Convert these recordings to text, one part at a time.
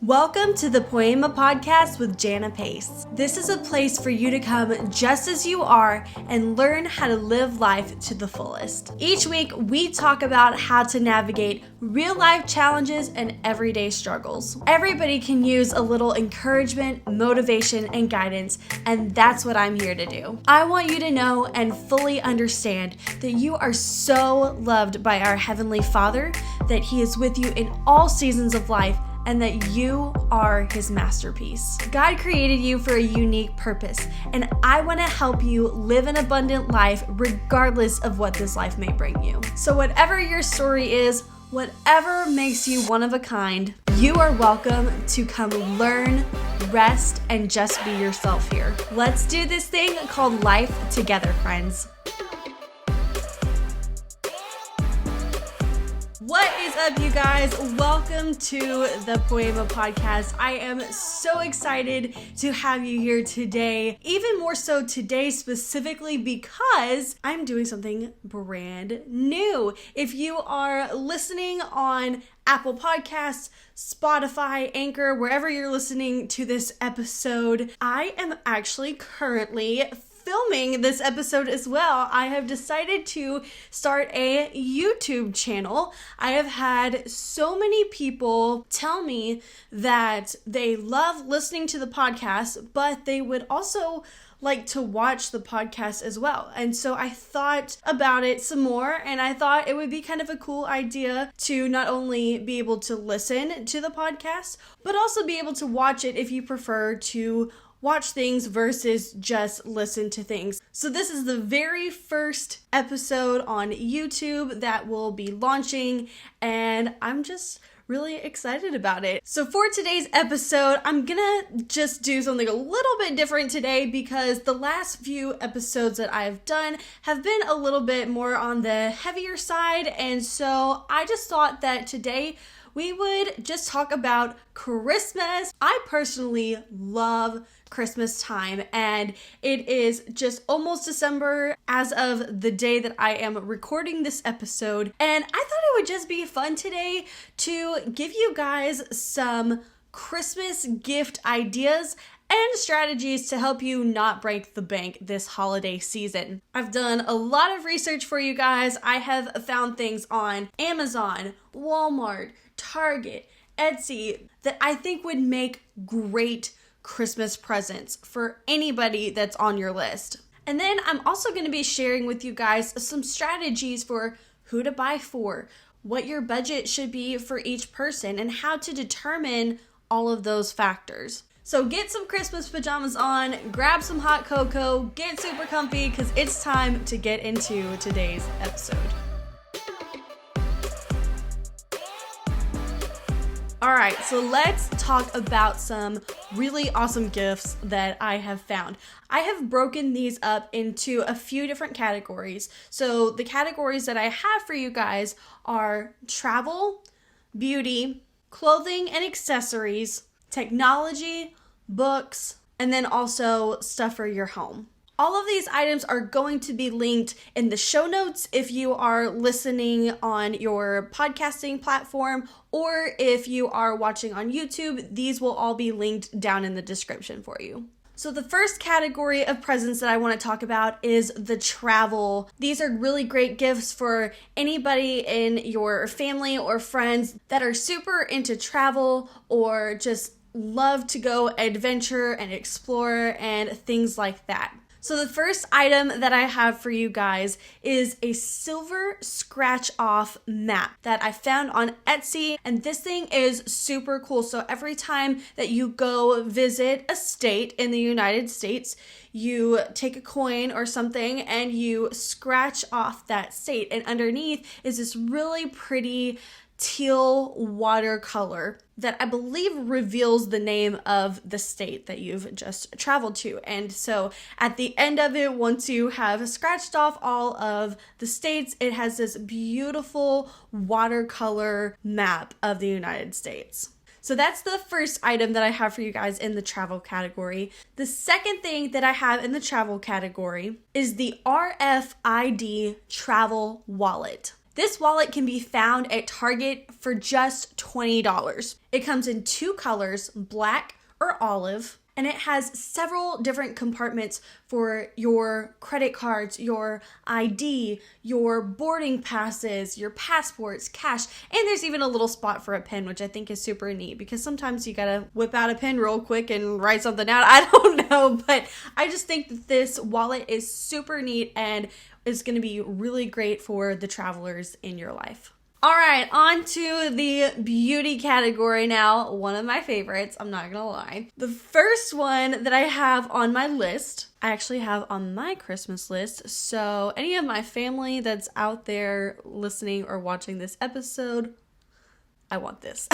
Welcome to the Poiema podcast with Jana Pace. This is a place for you to come just as you are and learn how to live life to the fullest. Each week, we talk about how to navigate real life challenges and everyday struggles. Everybody can use a little encouragement, motivation, and guidance, and that's what I'm here to do. I want you to know and fully understand that you are so loved by our Heavenly Father, that He is with you in all seasons of life, and that you are His masterpiece. God created you for a unique purpose, and I want to help you live an abundant life regardless of what this life may bring you. So whatever your story is, whatever makes you one of a kind, you are welcome to come learn, rest, and just be yourself here. Let's do this thing called life together, friends. What is up, you guys? Welcome to the Poiema podcast. I am so excited to have you here today, even more so today specifically because I'm doing something brand new. If you are listening on Apple Podcasts, Spotify, Anchor, wherever you're listening to this episode, I am actually currently filming this episode as well. I have decided to start a YouTube channel. I have had so many people tell me that they love listening to the podcast, but they would also like to watch the podcast as well. And so I thought about it some more, and I thought it would be kind of a cool idea to not only be able to listen to the podcast, but also be able to watch it if you prefer to watch things versus just listen to things. So this is the very first episode on YouTube that will be launching, and I'm just really excited about it. So for today's episode, I'm gonna just do something a little bit different today because the last few episodes that I've done have been a little bit more on the heavier side, and so I just thought that today we would just talk about Christmas. I personally love Christmas time, and it is just almost December as of the day that I am recording this episode, and I thought it would just be fun today to give you guys some Christmas gift ideas and strategies to help you not break the bank this holiday season. I've done a lot of research for you guys. I have found things on Amazon, Walmart, Target, Etsy that I think would make great Christmas presents for anybody that's on your list. And then I'm also going to be sharing with you guys some strategies for who to buy for, what your budget should be for each person, and how to determine all of those factors. So get some Christmas pajamas on, grab some hot cocoa, get super comfy, because it's time to get into today's episode. All right, so let's talk about some really awesome gifts that I have found. I have broken these up into a few different categories. So the categories that I have for you guys are travel, beauty, clothing and accessories, technology, books, and then also stuff for your home. All of these items are going to be linked in the show notes if you are listening on your podcasting platform, or if you are watching on YouTube, these will all be linked down in the description for you. So the first category of presents that I want to talk about is the travel. These are really great gifts for anybody in your family or friends that are super into travel or just love to go adventure and explore and things like that. So the first item that I have for you guys is a silver scratch off map that I found on Etsy, and this thing is super cool. So every time that you go visit a state in the United States, you take a coin or something and you scratch off that state, and underneath is this really pretty teal watercolor that I believe reveals the name of the state that you've just traveled to. And so at the end of it, once you have scratched off all of the states, it has this beautiful watercolor map of the United States. So that's the first item that I have for you guys in the travel category. The second thing that I have in the travel category is the RFID travel wallet. This wallet can be found at Target for just $20. It comes in 2 colors, black or olive, and it has several different compartments for your credit cards, your ID, your boarding passes, your passports, cash, and there's even a little spot for a pen, which I think is super neat because sometimes you gotta whip out a pen real quick and write something out. I don't know, but I just think that this wallet is super neat and is gonna be really great for the travelers in your life. All right, on to the beauty category now. One of my favorites, I'm not gonna lie. The first one that I have on my list, I actually have on my Christmas list. So any of my family that's out there listening or watching this episode, I want this.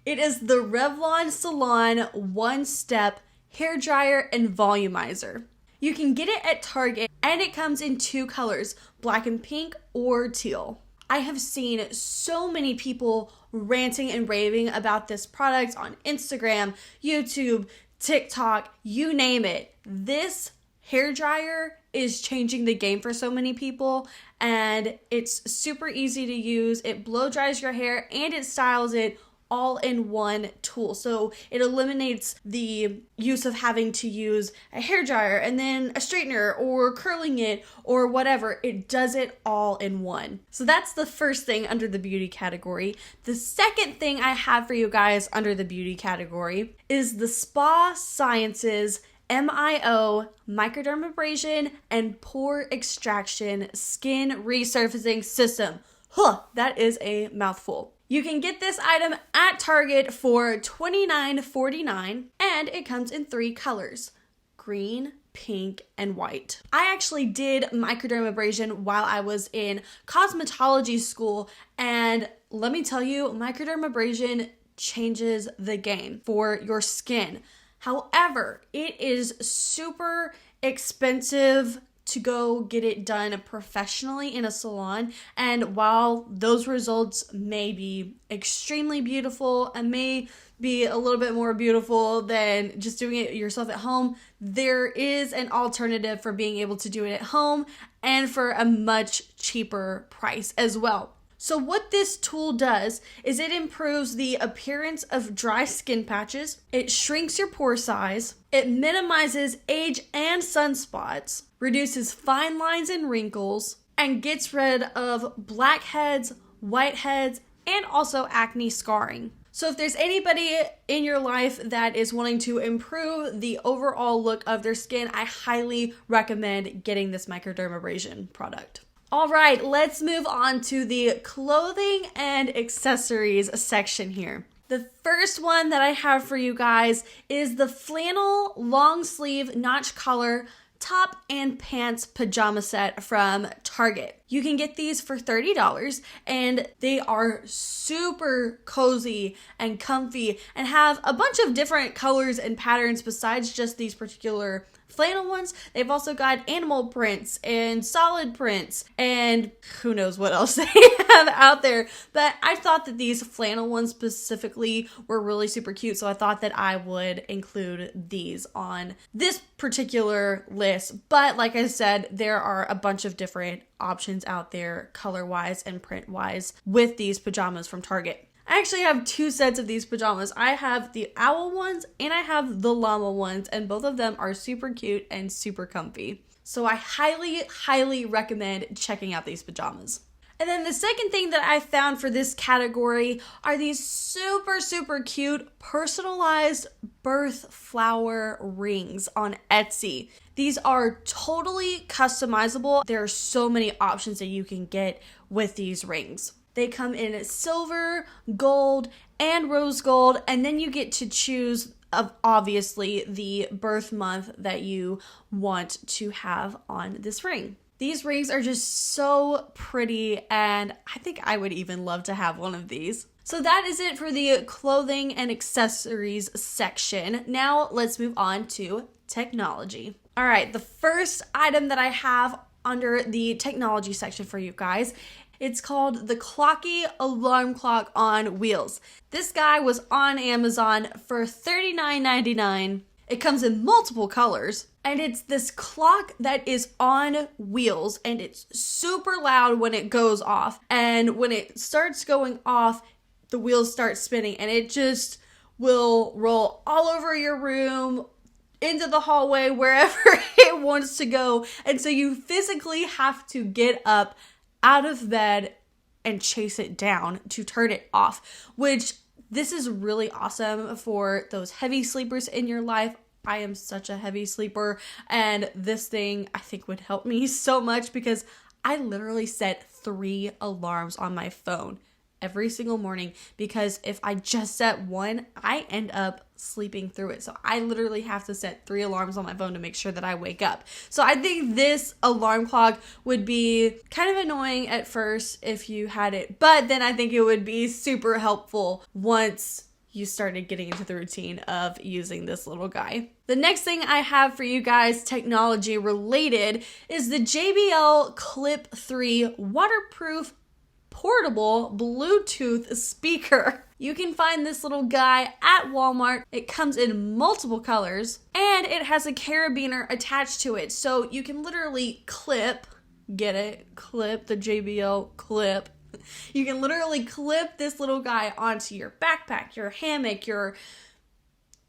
It is the Revlon Salon One Step Hair Dryer and Volumizer. You can get it at Target and it comes in 2 colors, black and pink or teal. I have seen so many people ranting and raving about this product on Instagram, YouTube, TikTok, you name it. This hair dryer is changing the game for so many people, and it's super easy to use. It blow dries your hair and it styles it all in one tool. So it eliminates the use of having to use a hair dryer and then a straightener or curling it or whatever. It does it all in one. So that's the first thing under the beauty category. The second thing I have for you guys under the beauty category is the Spa Sciences MIO microdermabrasion and pore extraction skin resurfacing system. That is a mouthful. You can get this item at Target for $29.49 and it comes in 3 colors, green, pink, and white. I actually did microdermabrasion while I was in cosmetology school, and let me tell you, microdermabrasion changes the game for your skin. However, it is super expensive to go get it done professionally in a salon, and while those results may be extremely beautiful and may be a little bit more beautiful than just doing it yourself at home, there is an alternative for being able to do it at home and for a much cheaper price as well. So what this tool does is it improves the appearance of dry skin patches, it shrinks your pore size, it minimizes age and sunspots, reduces fine lines and wrinkles, and gets rid of blackheads, whiteheads, and also acne scarring. So if there's anybody in your life that is wanting to improve the overall look of their skin, I highly recommend getting this microdermabrasion product. All right, let's move on to the clothing and accessories section here. The first one that I have for you guys is the flannel long sleeve notch collar top and pants pajama set from Target. You can get these for $30 and they are super cozy and comfy and have a bunch of different colors and patterns besides just these particular flannel ones. They've also got animal prints and solid prints and who knows what else they have out there. But I thought that these flannel ones specifically were really super cute, so I thought that I would include these on this particular list. But like I said, there are a bunch of different options out there color-wise and print-wise with these pajamas from Target. I actually have 2 sets of these pajamas. I have the owl ones and I have the llama ones, and both of them are super cute and super comfy. So I highly recommend checking out these pajamas. And then the second thing that I found for this category are these super cute personalized birth flower rings on Etsy. These are totally customizable. There are so many options that you can get with these rings. They come in silver, gold, and rose gold, and then you get to choose obviously the birth month that you want to have on this ring. These rings are just so pretty, and I think I would even love to have one of these. So that is it for the clothing and accessories section. Now let's move on to technology. All right, the first item that I have under the technology section for you guys, it's called the Clocky Alarm Clock on Wheels. This guy was on Amazon for $39.99. It comes in multiple colors, and it's this clock that is on wheels, and it's super loud when it goes off. And when it starts going off, the wheels start spinning, and it just will roll all over your room, into the hallway, wherever it wants to go. And so you physically have to get up out of bed and chase it down to turn it off, which this is really awesome for those heavy sleepers in your life. I am such a heavy sleeper, and this thing I think would help me so much because I literally set 3 alarms on my phone every single morning, because if I just set one, I end up sleeping through it. So I literally have to set 3 alarms on my phone to make sure that I wake up. So I think this alarm clock would be kind of annoying at first if you had it, but then I think it would be super helpful once you started getting into the routine of using this little guy. The next thing I have for you guys, technology related, is the JBL Clip 3 waterproof portable Bluetooth speaker. You can find this little guy at Walmart. It comes in multiple colors, and it has a carabiner attached to it. So you can literally clip, get it? Clip, the JBL clip. You can literally clip this little guy onto your backpack, your hammock, your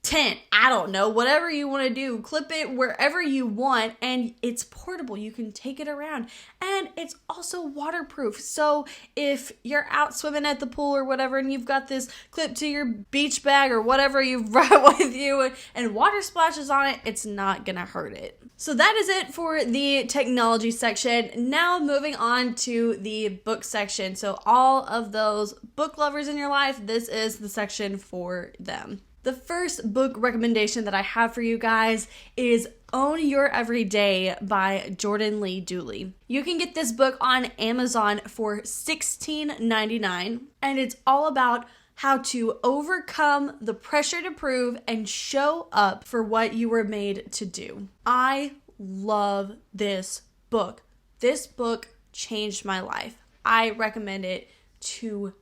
tent, I don't know, whatever you want to do. Clip it wherever you want, and it's portable. You can take it around, and it's also waterproof. So if you're out swimming at the pool or whatever, and you've got this clip to your beach bag or whatever you've brought with you, and water splashes on it, it's not gonna hurt it. So that is it for the technology section. Now moving on to the book section. So all of those book lovers in your life, this is the section for them. The first book recommendation that I have for you guys is Own Your Everyday by Jordan Lee Dooley. You can get this book on Amazon for $16.99, and it's all about how to overcome the pressure to prove and show up for what you were made to do. I love this book. This book changed my life. I recommend it to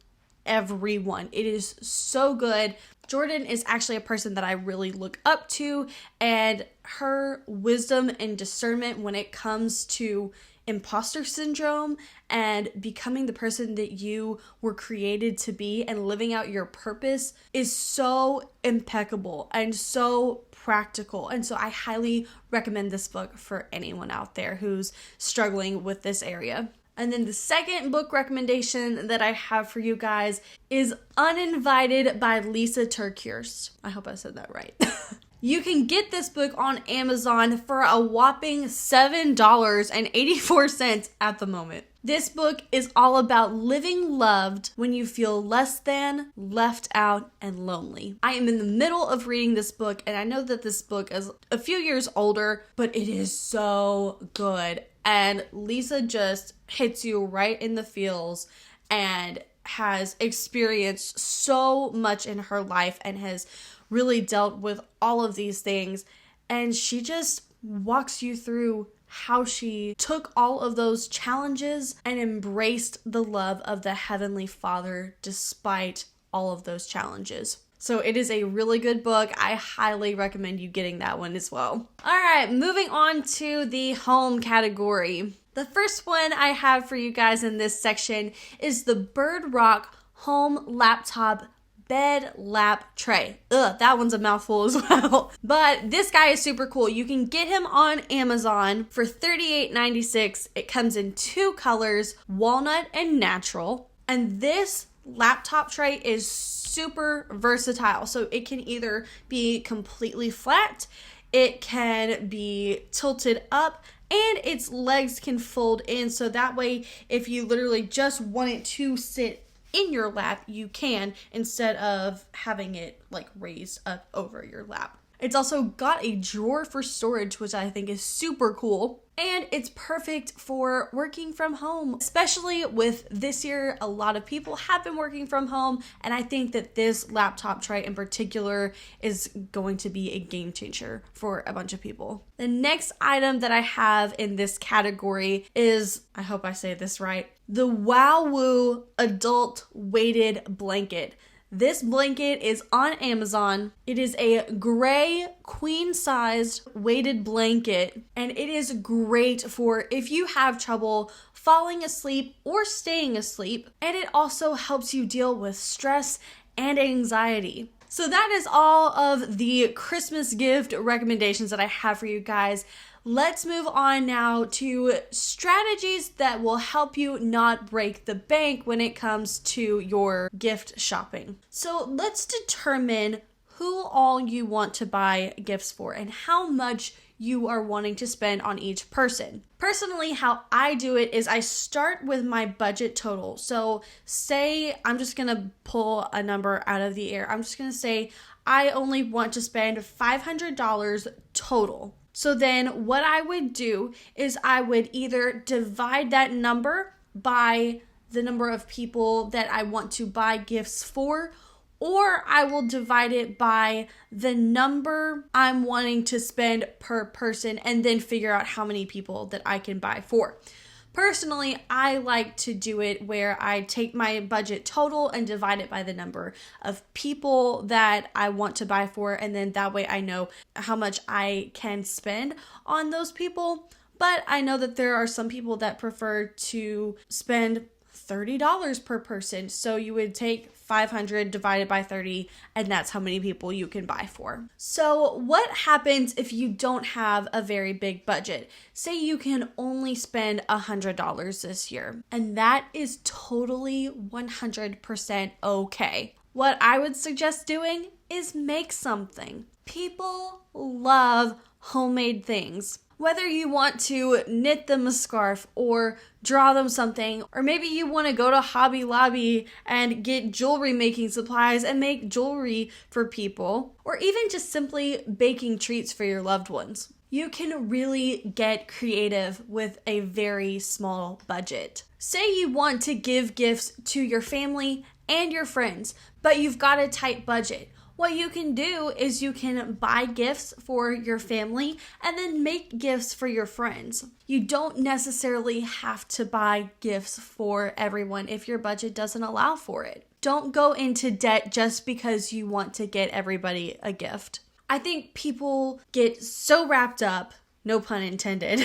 everyone. It is so good. Jordan is actually a person that I really look up to, and her wisdom and discernment when it comes to imposter syndrome and becoming the person that you were created to be and living out your purpose is so impeccable and so practical. And so I highly recommend this book for anyone out there who's struggling with this area. And then the second book recommendation that I have for you guys is Uninvited by Lisa TerKeurst. I hope I said that right. You can get this book on Amazon for a whopping $7.84 at the moment. This book is all about living loved when you feel less than, left out, and lonely. I am in the middle of reading this book, and I know that this book is a few years older, but it is so good. And Lisa just hits you right in the feels and has experienced so much in her life and has really dealt with all of these things. And she just walks you through how she took all of those challenges and embraced the love of the Heavenly Father despite all of those challenges. So it is a really good book. I highly recommend you getting that one as well. All right, moving on to the home category. The first one I have for you guys in this section is the Bird Rock Home Laptop Bed Lap Tray. That one's a mouthful as well. But this guy is super cool. You can get him on Amazon for $38.96. It comes in 2 colors, walnut and natural. And this laptop tray is super versatile. So it can either be completely flat, it can be tilted up, and its legs can fold in. So that way, if you literally just want it to sit in your lap, you can, instead of having it like raised up over your lap. It's also got a drawer for storage, which I think is super cool. And it's perfect for working from home, especially with this year. A lot of people have been working from home, and I think that this laptop tray in particular is going to be a game changer for a bunch of people. The next item that I have in this category is, I hope I say this right, the Wow Woo Adult Weighted Blanket. This blanket is on Amazon. It is a gray queen-sized weighted blanket, and it is great for if you have trouble falling asleep or staying asleep, and it also helps you deal with stress and anxiety. So that is all of the Christmas gift recommendations that I have for you guys. Let's move on now to strategies that will help you not break the bank when it comes to your gift shopping. So let's determine who all you want to buy gifts for and how much you are wanting to spend on each person. Personally, how I do it is I start with my budget total. So say I'm just going to pull a number out of the air. I'm just going to say I only want to spend $500 total. So then what I would do is I would either divide that number by the number of people that I want to buy gifts for, or I will divide it by the number I'm wanting to spend per person and then figure out how many people that I can buy for. Personally, I like to do it where I take my budget total and divide it by the number of people that I want to buy for, and then that way I know how much I can spend on those people. But I know that there are some people that prefer to spend $30 per person. So you would take 500 divided by 30, and that's how many people you can buy for. So what happens if you don't have a very big budget? Say you can only spend $100 this year, and that is totally 100% okay. What I would suggest doing is make something. People love homemade things. Whether you want to knit them a scarf or draw them something, or maybe you want to go to Hobby Lobby and get jewelry making supplies and make jewelry for people, or even just simply baking treats for your loved ones. You can really get creative with a very small budget. Say you want to give gifts to your family and your friends, but you've got a tight budget. What you can do is you can buy gifts for your family and then make gifts for your friends. You don't necessarily have to buy gifts for everyone if your budget doesn't allow for it. Don't go into debt just because you want to get everybody a gift. I think people get so wrapped up, no pun intended,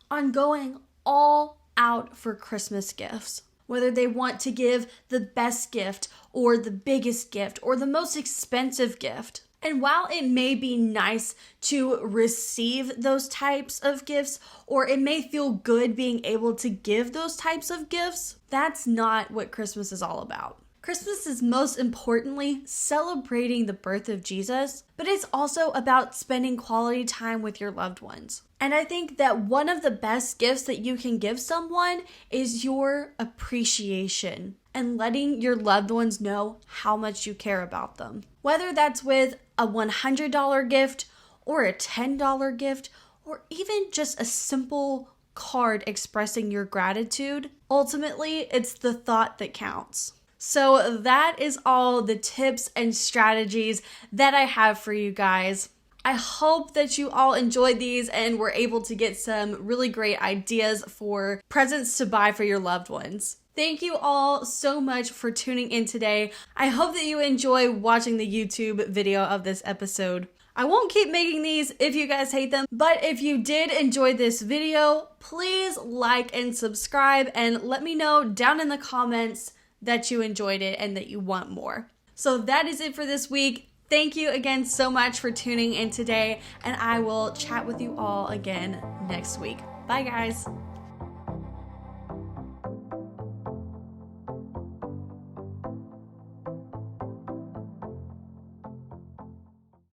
on going all out for Christmas gifts. Whether they want to give the best gift or the biggest gift or the most expensive gift. And while it may be nice to receive those types of gifts, or it may feel good being able to give those types of gifts, that's not what Christmas is all about. Christmas is most importantly celebrating the birth of Jesus, but it's also about spending quality time with your loved ones. And I think that one of the best gifts that you can give someone is your appreciation and letting your loved ones know how much you care about them. Whether that's with a $100 gift or a $10 gift, or even just a simple card expressing your gratitude, ultimately it's the thought that counts. So that is all the tips and strategies that I have for you guys. I hope that you all enjoyed these and were able to get some really great ideas for presents to buy for your loved ones. Thank you all so much for tuning in today. I hope that you enjoy watching the YouTube video of this episode. I won't keep making these if you guys hate them, but if you did enjoy this video, please like and subscribe and let me know down in the comments that you enjoyed it and that you want more. So that is it for this week. Thank you again so much for tuning in today, and I will chat with you all again next week. Bye guys.